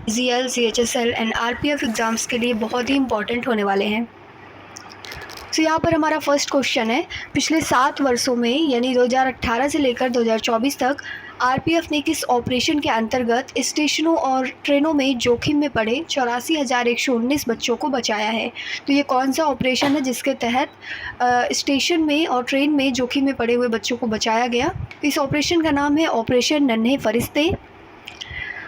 CGL, CHSL and RPF exams के लिए बहुत ही इंपॉर्टेंट होने वाले हैं। तो यहाँ पर हमारा फर्स्ट क्वेश्चन है, पिछले 7 वर्षों में यानी 2018 से लेकर 2024 तक RPF ने किस ऑपरेशन के अंतर्गत स्टेशनों और ट्रेनों में जोखिम में पड़े 84,119 बच्चों को बचाया है? तो ये कौन सा ऑपरेशन है जिसके तहत स्टेशन में और ट्रेन में जोखिम में पड़े हुए बच्चों को बचाया गया? इस ऑपरेशन का नाम है ऑपरेशन नन्हे फरिश्ते।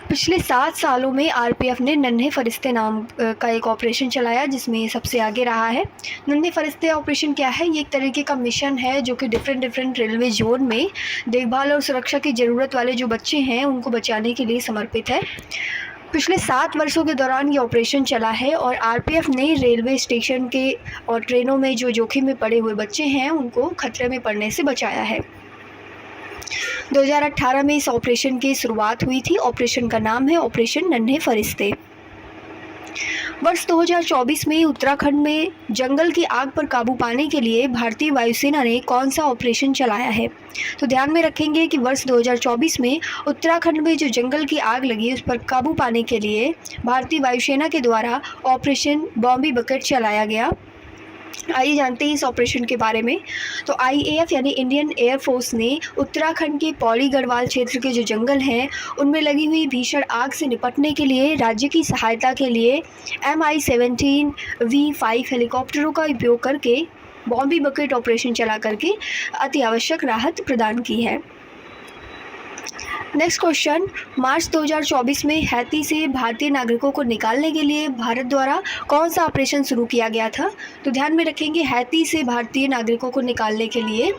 पिछले 7 सालों में RPF ने नन्हे फरिश्ते नाम का एक ऑपरेशन चलाया जिसमें ये सबसे आगे रहा है। नन्हे फरिश्ते ऑपरेशन क्या है? ये एक तरीके का मिशन है जो कि डिफरेंट रेलवे जोन में देखभाल और सुरक्षा की ज़रूरत वाले जो बच्चे हैं उनको बचाने के लिए समर्पित है। पिछले 7 वर्षों के दौरान ये ऑपरेशन चला है और RPF ने रेलवे स्टेशन के और ट्रेनों में जो जोखिम में पड़े हुए बच्चे हैं उनको खतरे में पड़ने से बचाया है। 2018 में इस ऑपरेशन की शुरुआत हुई थी। ऑपरेशन का नाम है ऑपरेशन नन्हे फरिश्ते। वर्ष 2024 में उत्तराखंड में जंगल की आग पर काबू पाने के लिए भारतीय वायुसेना ने कौन सा ऑपरेशन चलाया है? तो ध्यान में रखेंगे कि वर्ष 2024 में उत्तराखंड में जो जंगल की आग लगी उस पर काबू पाने के लिए भारतीय वायुसेना के द्वारा ऑपरेशन बॉम्बी बकेट चलाया गया। आइए जानते हैं इस ऑपरेशन के बारे में। तो IAF यानी इंडियन एयरफोर्स ने उत्तराखंड के पौड़ी गढ़वाल क्षेत्र के जो जंगल हैं उनमें लगी हुई भीषण आग से निपटने के लिए राज्य की सहायता के लिए Mi-17 V5 हेलीकॉप्टरों का उपयोग करके बॉम्बी बकेट ऑपरेशन चला करके अति आवश्यक राहत प्रदान की है। नेक्स्ट क्वेश्चन, मार्च 2024 में हैती से भारतीय नागरिकों को निकालने के लिए भारत द्वारा कौन सा ऑपरेशन शुरू किया गया था? तो ध्यान में रखेंगे हैती से भारतीय नागरिकों को निकालने के लिए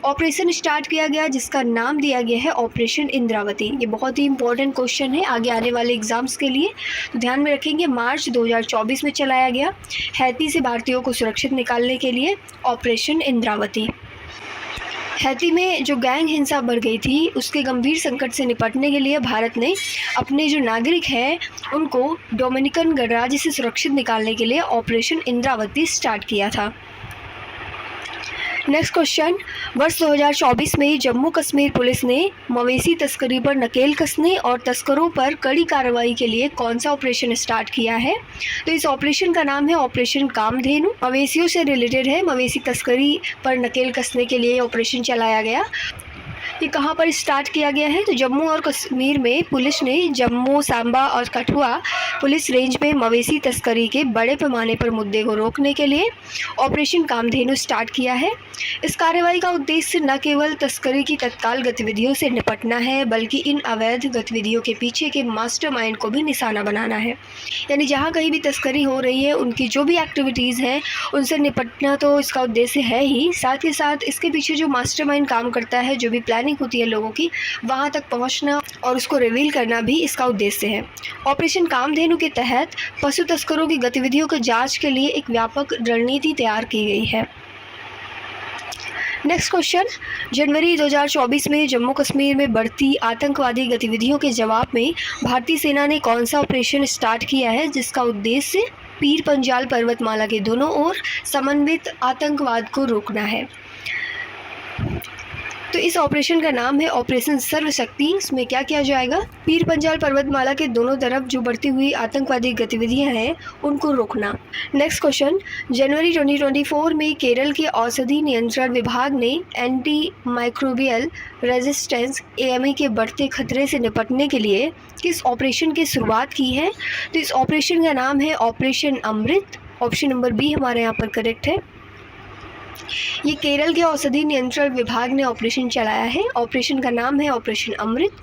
ऑपरेशन स्टार्ट किया गया जिसका नाम दिया गया है ऑपरेशन इंद्रावती। ये बहुत ही इंपॉर्टेंट क्वेश्चन है आगे आने वाले एग्जाम्स के लिए, तो ध्यान में रखेंगे मार्च 2024 में चलाया गया हैती से भारतीयों को सुरक्षित निकालने के लिए ऑपरेशन इंद्रावती। हैती में जो गैंग हिंसा बढ़ गई थी उसके गंभीर संकट से निपटने के लिए भारत ने अपने जो नागरिक हैं उनको डोमिनिकन गणराज्य से सुरक्षित निकालने के लिए ऑपरेशन इंद्रावती स्टार्ट किया था। नेक्स्ट क्वेश्चन, वर्ष 2024 में जम्मू कश्मीर पुलिस ने मवेशी तस्करी पर नकेल कसने और तस्करों पर कड़ी कार्रवाई के लिए कौन सा ऑपरेशन स्टार्ट किया है? तो इस ऑपरेशन का नाम है ऑपरेशन कामधेनु। मवेशियों से रिलेटेड है, मवेशी तस्करी पर नकेल कसने के लिए ऑपरेशन चलाया गया। ये कहाँ पर स्टार्ट किया गया है? तो जम्मू और कश्मीर में पुलिस ने जम्मू, सांबा और कठुआ पुलिस रेंज में मवेशी तस्करी के बड़े पैमाने पर मुद्दे को रोकने के लिए ऑपरेशन कामधेनु स्टार्ट किया है। इस कार्रवाई का उद्देश्य न केवल तस्करी की तत्काल गतिविधियों से निपटना है बल्कि इन अवैध गतिविधियों के पीछे के मास्टरमाइंड को भी निशाना बनाना है। यानी जहाँ कहीं भी तस्करी हो रही है उनकी जो भी एक्टिविटीज़ हैं उनसे निपटना तो इसका उद्देश्य है ही, साथ ही साथ इसके पीछे जो मास्टरमाइंड काम करता है, जो भी प्लानिंग होती है लोगों की, वहाँ तक पहुँचना और उसको रिवील करना भी इसका उद्देश्य है। ऑपरेशन कामधेनु के तहत पशु तस्करों की गतिविधियों की जांच के लिए एक व्यापक रणनीति तैयार की गई है। नेक्स्ट क्वेश्चन, जनवरी 2024 में जम्मू कश्मीर में बढ़ती आतंकवादी गतिविधियों के जवाब में भारतीय सेना ने कौन सा ऑपरेशन स्टार्ट किया है जिसका उद्देश्य पीर पंजाल पर्वतमाला के दोनों ओर समन्वित आतंकवाद को रोकना है? तो इस ऑपरेशन का नाम है ऑपरेशन सर्वशक्ति। इसमें क्या किया जाएगा? पीर पंजाल पर्वतमाला के दोनों तरफ जो बढ़ती हुई आतंकवादी गतिविधियां हैं उनको रोकना। नेक्स्ट क्वेश्चन, जनवरी 2024 में केरल के औषधि नियंत्रण विभाग ने एंटी माइक्रोबियल रेजिस्टेंस AME के बढ़ते खतरे से निपटने के लिए किस ऑपरेशन की शुरुआत की है? तो इस ऑपरेशन का नाम है ऑपरेशन अमृत। ऑप्शन नंबर बी हमारे यहाँ पर करेक्ट है। ये केरल के औषधि नियंत्रण विभाग ने ऑपरेशन चलाया है। ऑपरेशन का नाम है ऑपरेशन अमृत।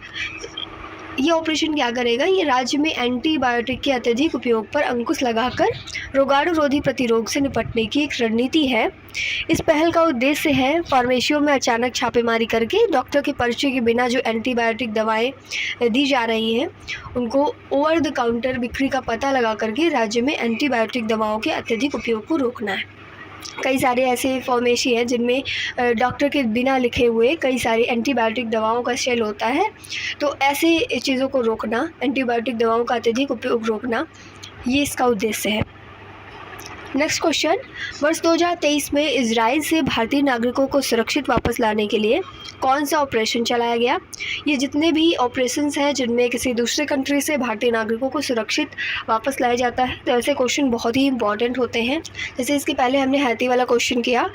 ये ऑपरेशन क्या करेगा? ये राज्य में एंटीबायोटिक के अत्यधिक उपयोग पर अंकुश लगाकर रोगाणुरोधी प्रतिरोध से निपटने की एक रणनीति है। इस पहल का उद्देश्य है फार्मेसियों में अचानक छापेमारी करके डॉक्टर के पर्चे के बिना जो एंटीबायोटिक दवाएं दी जा रही हैं उनको ओवर द काउंटर बिक्री का पता लगा करके राज्य में एंटीबायोटिक दवाओं के अत्यधिक उपयोग को रोकना है। कई सारे ऐसे फार्मेसी हैं जिनमें डॉक्टर के बिना लिखे हुए कई सारी एंटीबायोटिक दवाओं का सेल होता है, तो ऐसे चीज़ों को रोकना, एंटीबायोटिक दवाओं का अत्यधिक उपयोग रोकना, ये इसका उद्देश्य है। नेक्स्ट क्वेश्चन, वर्ष 2023 में इजराइल से भारतीय नागरिकों को सुरक्षित वापस लाने के लिए कौन सा ऑपरेशन चलाया गया? ये जितने भी ऑपरेशंस हैं जिनमें किसी दूसरे कंट्री से भारतीय नागरिकों को सुरक्षित वापस लाया जाता है, तो ऐसे क्वेश्चन बहुत ही इंपॉर्टेंट होते हैं। जैसे इसके पहले हमने हैती वाला क्वेश्चन किया,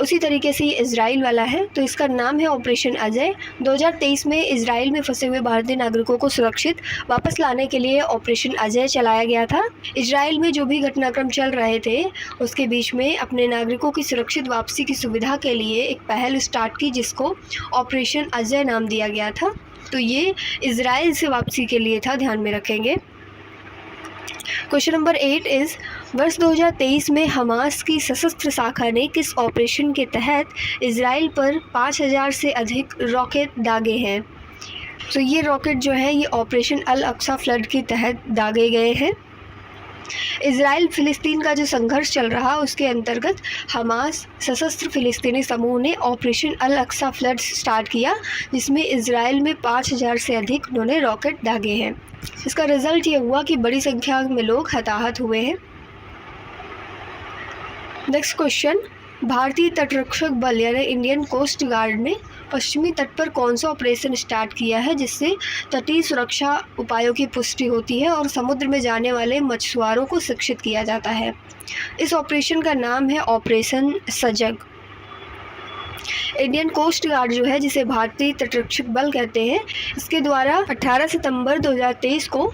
उसी तरीके से ये इजराइल वाला है। तो इसका नाम है ऑपरेशन अजय। 2023 में इजराइल में फंसे हुए भारतीय नागरिकों को सुरक्षित वापस लाने के लिए ऑपरेशन अजय चलाया गया था। इजराइल में जो भी घटनाक्रम चल रहे थे उसके बीच में अपने नागरिकों की सुरक्षित वापसी की सुविधा के लिए एक पहल स्टार्ट की जिसको ऑपरेशन अजय नाम दिया गया था। तो ये इजराइल से वापसी के लिए था, ध्यान में रखेंगे। क्वेश्चन नंबर 8 इज़, वर्ष 2023 में हमास की सशस्त्र शाखा ने किस ऑपरेशन के तहत इजराइल पर 5000 से अधिक रॉकेट दागे हैं? तो ये रॉकेट जो है ये ऑपरेशन अल अक्सा फ्लड के तहत दागे गए हैं। इजराइल फ़िलिस्तीन का जो संघर्ष चल रहा उसके अंतर्गत हमास सशस्त्र फ़िलिस्तीनी समूह ने ऑपरेशन अल अक्सा फ्लड स्टार्ट किया, जिसमें इजराइल में 5000 से अधिक उन्होंने रॉकेट दागे हैं। इसका रिज़ल्ट ये हुआ कि बड़ी संख्या में लोग हताहत हुए हैं। नेक्स्ट क्वेश्चन, भारतीय तटरक्षक बल यानी इंडियन कोस्ट गार्ड ने पश्चिमी तट पर कौन सा ऑपरेशन स्टार्ट किया है जिससे तटीय सुरक्षा उपायों की पुष्टि होती है और समुद्र में जाने वाले मछुआरों को शिक्षित किया जाता है? इस ऑपरेशन का नाम है ऑपरेशन सजग। इंडियन कोस्ट गार्ड जो है, जिसे भारतीय तटरक्षक बल कहते हैं, इसके द्वारा 18 सितंबर 2023 को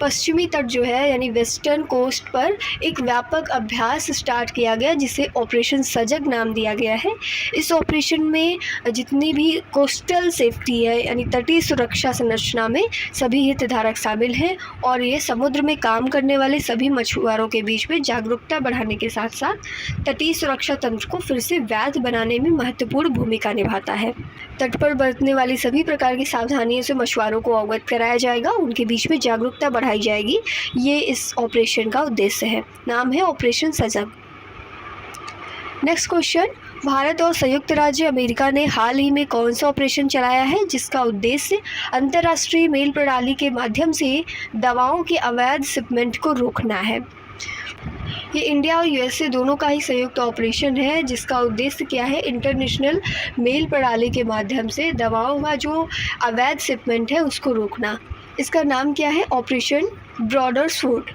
पश्चिमी तट जो है यानी वेस्टर्न कोस्ट पर एक व्यापक अभ्यास स्टार्ट किया गया जिसे ऑपरेशन सजग नाम दिया गया है। इस ऑपरेशन में जितनी भी कोस्टल सेफ्टी है यानी तटीय सुरक्षा संरचना में सभी हितधारक शामिल हैं और ये समुद्र में काम करने वाले सभी मछुआरों के बीच में जागरूकता बढ़ाने के साथ साथ तटीय सुरक्षा तंत्र को फिर से वैध बनाने में महत्वपूर्ण भूमिका निभाता है। तट पर बरतने वाली सभी प्रकार की सावधानियों से मछुआरों को अवगत कराया जाएगा, उनके बीच में जागरूकता बढ़ाई जाएगी। ये इस ऑपरेशन का उद्देश्य है। नाम है ऑपरेशन सजग। नेक्स्ट क्वेश्चन, भारत और संयुक्त राज्य अमेरिका ने हाल ही में कौन सा ऑपरेशन चलाया है जिसका उद्देश्य अंतर्राष्ट्रीय मेल प्रणाली के माध्यम से दवाओं के अवैध शिपमेंट को रोकना है? ये इंडिया और यूएसए दोनों का ही संयुक्त ऑपरेशन है जिसका उद्देश्य क्या है? इंटरनेशनल मेल प्रणाली के माध्यम से दवाओं का जो अवैध शिपमेंट है उसको रोकना। इसका नाम क्या है? Operation broader sword.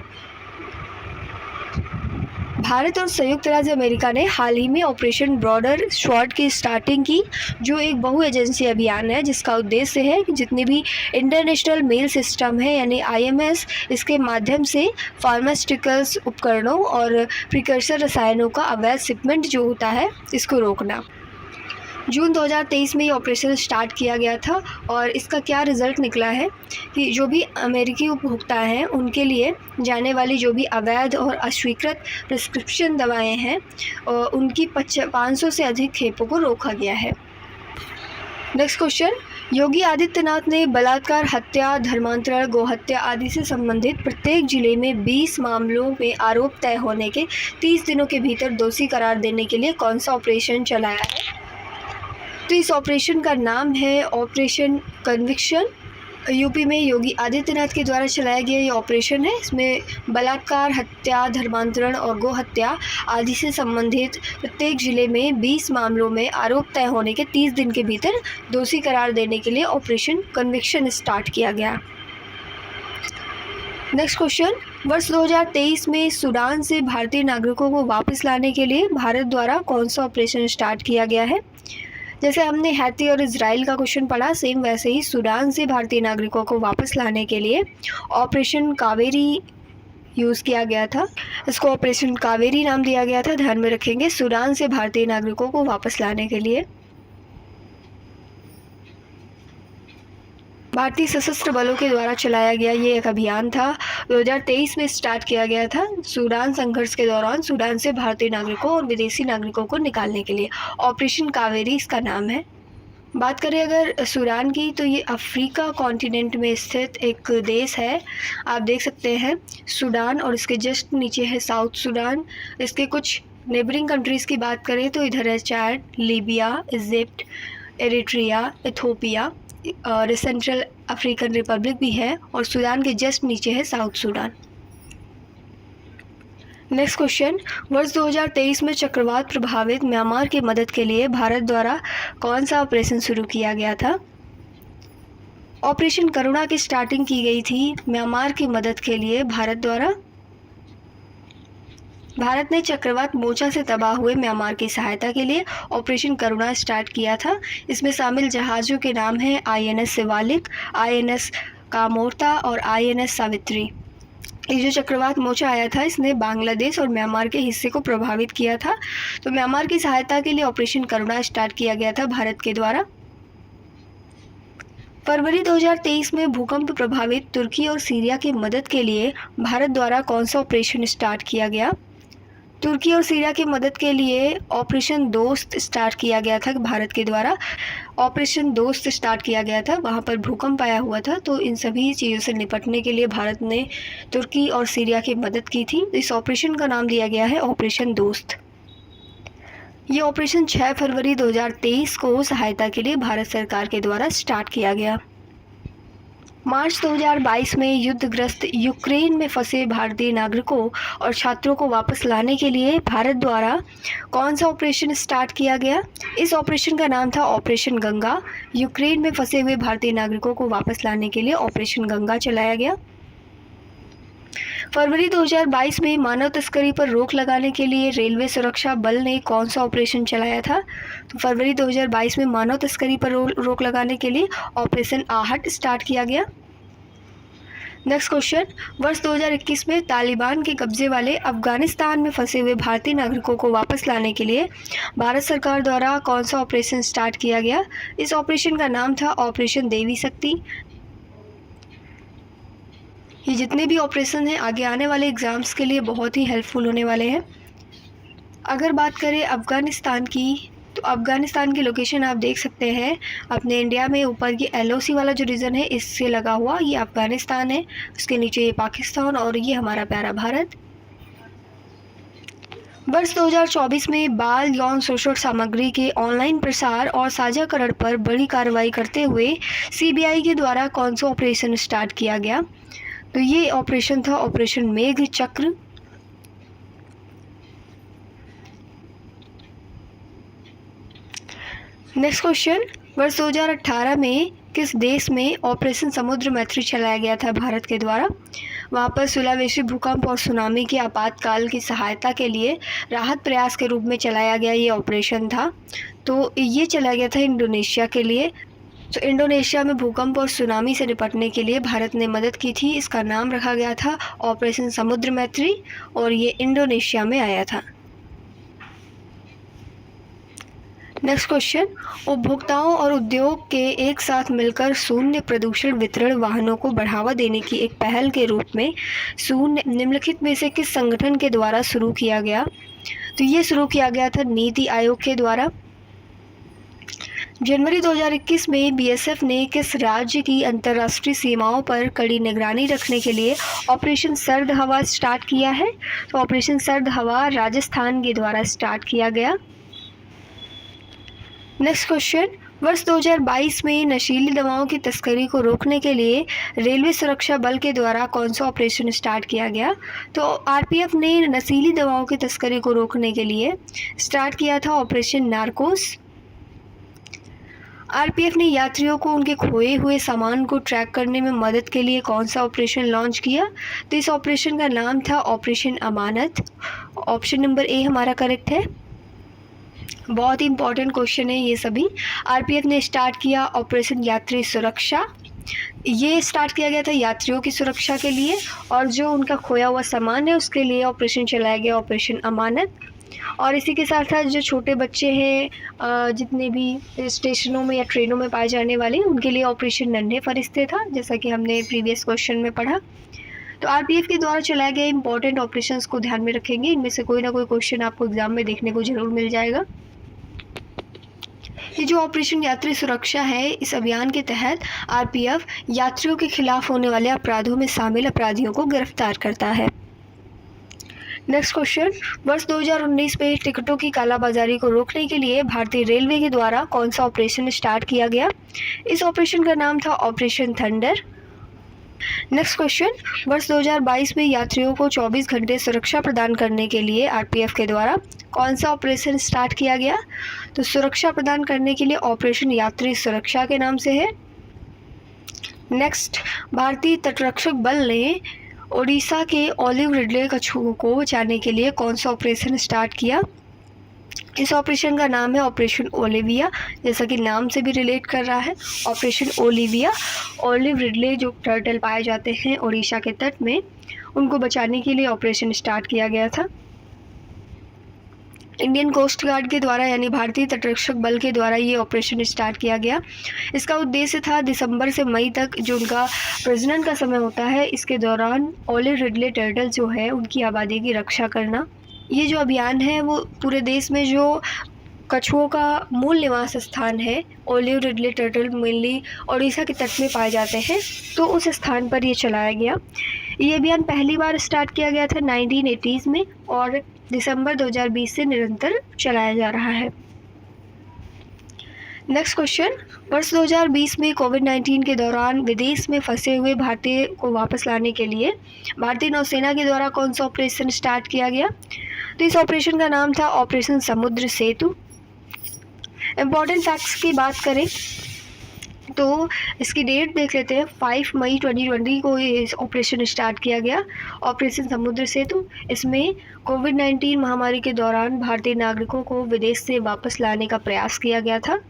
भारत और संयुक्त राज्य अमेरिका ने हाल ही में ऑपरेशन ब्रॉडर स्वॉर्ड की स्टार्टिंग की, जो एक बहु एजेंसी अभियान है जिसका उद्देश्य है कि जितने भी इंटरनेशनल मेल सिस्टम है यानी IMS, इसके माध्यम से फार्मास्यूटिकल्स उपकरणों और प्रिकर्सर रसायनों का अवैध शिपमेंट जो होता है इसको रोकना। जून 2023 में ये ऑपरेशन स्टार्ट किया गया था और इसका क्या रिज़ल्ट निकला है कि जो भी अमेरिकी उपभोक्ता हैं उनके लिए जाने वाली जो भी अवैध और अस्वीकृत प्रिस्क्रिप्शन दवाएं हैं उनकी 500 से अधिक खेपों को रोका गया है। नेक्स्ट क्वेश्चन, योगी आदित्यनाथ ने बलात्कार, हत्या, धर्मांतरण, गोहत्या आदि से संबंधित प्रत्येक जिले में 20 मामलों में आरोप तय होने के 30 दिनों के भीतर दोषी करार देने के लिए कौन सा ऑपरेशन चलाया है? तो इस ऑपरेशन का नाम है ऑपरेशन कन्विक्शन। यूपी में योगी आदित्यनाथ के द्वारा चलाया गया ये ऑपरेशन है। इसमें बलात्कार, हत्या, धर्मांतरण और गोहत्या आदि से संबंधित प्रत्येक जिले में 20 मामलों में आरोप तय होने के 30 दिन के भीतर दोषी करार देने के लिए ऑपरेशन कन्विक्शन स्टार्ट किया गया। नेक्स्ट क्वेश्चन, वर्ष 2023 में सूडान से भारतीय नागरिकों को वापस लाने के लिए भारत द्वारा कौन सा ऑपरेशन स्टार्ट किया गया है? जैसे हमने हैती और इजराइल का क्वेश्चन पढ़ा, सेम वैसे ही सूडान से भारतीय नागरिकों को वापस लाने के लिए ऑपरेशन कावेरी यूज़ किया गया था। इसको ऑपरेशन कावेरी नाम दिया गया था, ध्यान में रखेंगे। सूडान से भारतीय नागरिकों को वापस लाने के लिए भारतीय सशस्त्र बलों के द्वारा चलाया गया ये एक अभियान था। 2023 में स्टार्ट किया गया था। सूडान संघर्ष के दौरान सूडान से भारतीय नागरिकों और विदेशी नागरिकों को निकालने के लिए ऑपरेशन कावेरी इसका नाम है। बात करें अगर सूडान की, तो ये अफ्रीका कॉन्टिनेंट में स्थित एक देश है। आप देख सकते हैं सूडान और इसके जस्ट नीचे है साउथ सूडान। इसके कुछ नेबरिंग कंट्रीज़ की बात करें तो इधर है Chad, Libya, Egypt, Eritrea, Ethiopia और सेंट्रल अफ्रीकन रिपब्लिक भी है और सूडान के जस्ट नीचे है साउथ सूडान। नेक्स्ट क्वेश्चन, वर्ष 2023 में चक्रवात प्रभावित म्यांमार की मदद के लिए भारत द्वारा कौन सा ऑपरेशन शुरू किया गया था? ऑपरेशन करुणा की स्टार्टिंग की गई थी म्यांमार की मदद के लिए भारत द्वारा। भारत ने चक्रवात मोचा से तबाह हुए म्यांमार की सहायता के लिए ऑपरेशन करुणा स्टार्ट किया था। इसमें शामिल जहाज़ों के नाम हैं INS शिवालिक, INS कामोर्ता और INS सावित्री। ये जो चक्रवात मोचा आया था इसने बांग्लादेश और म्यांमार के हिस्से को प्रभावित किया था। तो म्यांमार की सहायता के लिए ऑपरेशन करुणा स्टार्ट किया गया था भारत के द्वारा। फरवरी 2023 में भूकंप प्रभावित तुर्की और सीरिया की मदद के लिए भारत द्वारा कौन सा ऑपरेशन स्टार्ट किया गया? तुर्की और सीरिया की मदद के लिए ऑपरेशन दोस्त स्टार्ट किया गया था भारत के द्वारा। ऑपरेशन दोस्त स्टार्ट किया गया था, वहाँ पर भूकंप आया हुआ था, तो इन सभी चीज़ों से निपटने के लिए भारत ने तुर्की और सीरिया की मदद की थी। इस ऑपरेशन का नाम दिया गया है ऑपरेशन दोस्त। ये ऑपरेशन 6 फरवरी 2023 को सहायता के लिए भारत सरकार के द्वारा स्टार्ट किया गया। मार्च 2022 में युद्धग्रस्त यूक्रेन में फंसे भारतीय नागरिकों और छात्रों को वापस लाने के लिए भारत द्वारा कौन सा ऑपरेशन स्टार्ट किया गया? इस ऑपरेशन का नाम था ऑपरेशन गंगा। यूक्रेन में फंसे हुए भारतीय नागरिकों को वापस लाने के लिए ऑपरेशन गंगा चलाया गया। फरवरी 2022 में मानव तस्करी पर रोक लगाने के लिए रेलवे सुरक्षा बल ने कौन सा ऑपरेशन चलाया था? तो फरवरी 2022 में मानव तस्करी पर रोक लगाने के लिए ऑपरेशन आहट स्टार्ट किया गया। नेक्स्ट क्वेश्चन, वर्ष 2021 में तालिबान के कब्जे वाले अफगानिस्तान में फंसे हुए भारतीय नागरिकों को वापस लाने के लिए भारत सरकार द्वारा कौन सा ऑपरेशन स्टार्ट किया गया? इस ऑपरेशन का नाम था ऑपरेशन देवी शक्ति। ये जितने भी ऑपरेशन हैं आगे आने वाले एग्ज़ाम्स के लिए बहुत ही हेल्पफुल होने वाले हैं। अगर बात करें अफ़गानिस्तान की, तो अफ़गानिस्तान की लोकेशन आप देख सकते हैं अपने इंडिया में ऊपर ये LOC वाला जो रीजन है इससे लगा हुआ, ये अफ़गानिस्तान है, उसके नीचे ये पाकिस्तान और ये हमारा प्यारा भारत। वर्ष 2024 में बाल यौन शोषण सामग्री के ऑनलाइन प्रसार और साझाकरण पर बड़ी कार्रवाई करते हुए CBI के द्वारा कौन सा ऑपरेशन स्टार्ट किया गया? तो ये ऑपरेशन था ऑपरेशन मेघ चक्र। नेक्स्ट क्वेश्चन, वर्ष 2018 में किस देश में ऑपरेशन समुद्र मैत्री चलाया गया था भारत के द्वारा? वहाँ पर सुलावेशी भूकंप और सुनामी के आपातकाल की सहायता के लिए राहत प्रयास के रूप में चलाया गया ये ऑपरेशन था। तो ये चलाया गया था इंडोनेशिया के लिए। तो इंडोनेशिया में भूकंप और सुनामी से निपटने के लिए भारत ने मदद की थी। इसका नाम रखा गया था ऑपरेशन समुद्र मैत्री और ये इंडोनेशिया में आया था। नेक्स्ट क्वेश्चन, उपभोक्ताओं और उद्योग के एक साथ मिलकर शून्य प्रदूषण वितरण वाहनों को बढ़ावा देने की एक पहल के रूप में शून्य निम्नलिखित में से किस संगठन के द्वारा शुरू किया गया? तो ये शुरू किया गया था नीति आयोग के द्वारा। जनवरी 2021 में BSF ने किस राज्य की अंतर्राष्ट्रीय सीमाओं पर कड़ी निगरानी रखने के लिए ऑपरेशन सर्द हवा स्टार्ट किया है? तो ऑपरेशन सर्द हवा राजस्थान के द्वारा स्टार्ट किया गया। नेक्स्ट क्वेश्चन, वर्ष 2022 में नशीली दवाओं की तस्करी को रोकने के लिए रेलवे सुरक्षा बल के द्वारा कौन सा ऑपरेशन स्टार्ट किया गया? तो RPF ने नशीली दवाओं की तस्करी को रोकने के लिए स्टार्ट किया था ऑपरेशन नार्कोस। RPF ने यात्रियों को उनके खोए हुए सामान को ट्रैक करने में मदद के लिए कौन सा ऑपरेशन लॉन्च किया? तो इस ऑपरेशन का नाम था operation Amanat. Option number A हमारा करेक्ट है। बहुत ही इंपॉर्टेंट क्वेश्चन है ये सभी। RPF ने स्टार्ट किया ऑपरेशन यात्री सुरक्षा। ये स्टार्ट किया गया था यात्रियों की सुरक्षा के लिए, और जो उनका खोया हुआ सामान है उसके लिए ऑपरेशन चलाया गया ऑपरेशन अमानत। और इसी के साथ साथ जो छोटे बच्चे हैं जितने भी स्टेशनों में या ट्रेनों में पाए जाने वाले, उनके लिए ऑपरेशन नन्हे फरिश्ते था, जैसा कि हमने प्रीवियस क्वेश्चन में पढ़ा। तो RPF के द्वारा चलाए गए इंपॉर्टेंट ऑपरेशंस को ध्यान में रखेंगे, इनमें से कोई ना कोई क्वेश्चन आपको एग्जाम में देखने को जरूर मिल जाएगा। ये जो ऑपरेशन यात्री सुरक्षा है, इस अभियान के तहत RPF यात्रियों के खिलाफ होने वाले अपराधों में शामिल अपराधियों को गिरफ्तार करता है। नेक्स्ट क्वेश्चन, वर्ष 2019 में टिकटों की कालाबाजारी को रोकने के लिए भारतीय रेलवे के द्वारा कौन सा ऑपरेशन स्टार्ट किया गया? इस ऑपरेशन का नाम था ऑपरेशन थंडर। नेक्स्ट क्वेश्चन, वर्ष 2022 में यात्रियों को 24 घंटे सुरक्षा प्रदान करने के लिए आरपीएफ के द्वारा कौन सा ऑपरेशन स्टार्ट किया गया? तो सुरक्षा प्रदान करने के लिए ऑपरेशन यात्री सुरक्षा के नाम से है। नेक्स्ट, भारतीय तटरक्षक बल ने ओडिशा के ओलिव रिडले कछुओं को बचाने के लिए कौन सा ऑपरेशन स्टार्ट किया? इस ऑपरेशन का नाम है ऑपरेशन ओलिविया, जैसा कि नाम से भी रिलेट कर रहा है, ऑपरेशन ओलिविया। ओलिव रिडले जो टर्टल पाए जाते हैं ओडिशा के तट में, उनको बचाने के लिए ऑपरेशन स्टार्ट किया गया था। इंडियन कोस्ट गार्ड के द्वारा यानी भारतीय तटरक्षक बल के द्वारा ये ऑपरेशन स्टार्ट किया गया। इसका उद्देश्य था दिसंबर से मई तक जो उनका प्रजनन का समय होता है, इसके दौरान ओलिव रिडले टर्टल जो है उनकी आबादी की रक्षा करना। ये जो अभियान है वो पूरे देश में जो कछुओं का मूल निवास स्थान है, olive Ridley turtle mainly Odisha के तट में पाए जाते हैं, तो उस स्थान पर ये चलाया गया। ये अभियान पहली बार स्टार्ट किया गया था 1980s में और दिसंबर 2020 से निरंतर चलाया जा रहा है। नेक्स्ट क्वेश्चन, वर्ष 2020 में कोविड-19 के दौरान विदेश में फंसे हुए भारतीय को वापस लाने के लिए भारतीय नौसेना के द्वारा कौन सा ऑपरेशन स्टार्ट किया गया? तो इस ऑपरेशन का नाम था ऑपरेशन समुद्र सेतु। इम्पॉर्टेंट फैक्ट्स की बात करें तो इसकी डेट देख लेते हैं। 5 मई 2020 को ये ऑपरेशन स्टार्ट किया गया, ऑपरेशन समुद्र सेतु। इसमें कोविड-19 महामारी के दौरान भारतीय नागरिकों को विदेश से वापस लाने का प्रयास किया गया था।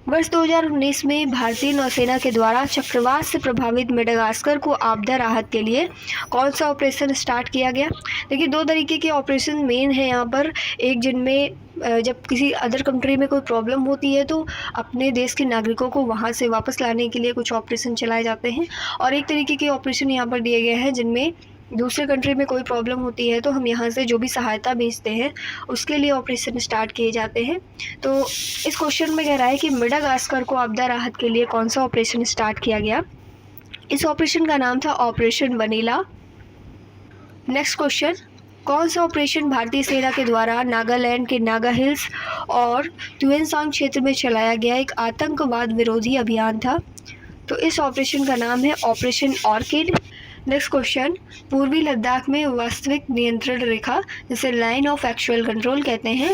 वर्ष 2019 में भारतीय नौसेना के द्वारा चक्रवात से प्रभावित मेडागास्कर को आपदा राहत के लिए कौन सा ऑपरेशन स्टार्ट किया गया? देखिए, दो तरीके के ऑपरेशन मेन है यहाँ पर। एक जिनमें जब किसी अदर कंट्री में कोई प्रॉब्लम होती है तो अपने देश के नागरिकों को वहाँ से वापस लाने के लिए कुछ ऑपरेशन चलाए जाते हैं, और एक तरीके के ऑपरेशन यहाँ पर दिए गए हैं जिनमें दूसरे कंट्री में कोई प्रॉब्लम होती है तो हम यहाँ से जो भी सहायता भेजते हैं उसके लिए ऑपरेशन स्टार्ट किए जाते हैं। तो इस क्वेश्चन में कह रहा है कि मेडागास्कर को आपदा राहत के लिए कौन सा ऑपरेशन स्टार्ट किया गया? इस ऑपरेशन का नाम था ऑपरेशन वनीला। नेक्स्ट क्वेश्चन, कौन सा ऑपरेशन भारतीय सेना के द्वारा नागालैंड के नागा हिल्स और तुएनसांग क्षेत्र में चलाया गया एक आतंकवाद विरोधी अभियान था? तो इस ऑपरेशन का नाम है ऑपरेशन ऑर्किड। नेक्स्ट क्वेश्चन, पूर्वी लद्दाख में वास्तविक नियंत्रण रेखा जिसे लाइन ऑफ एक्चुअल कंट्रोल कहते हैं,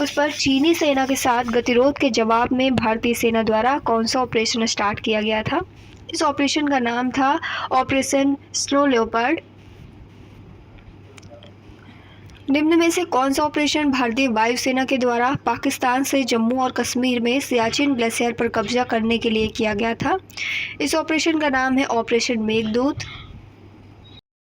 उस पर चीनी सेना के साथ गतिरोध के जवाब में भारतीय सेना द्वारा कौन सा ऑपरेशन स्टार्ट किया गया था? इस ऑपरेशन का नाम था ऑपरेशन स्नो लेपर्ड। निम्न में से कौन सा ऑपरेशन भारतीय वायुसेना के द्वारा पाकिस्तान से जम्मू और कश्मीर में सियाचिन ग्लेशियर पर कब्जा करने के लिए किया गया था? इस ऑपरेशन का नाम है ऑपरेशन मेघदूत।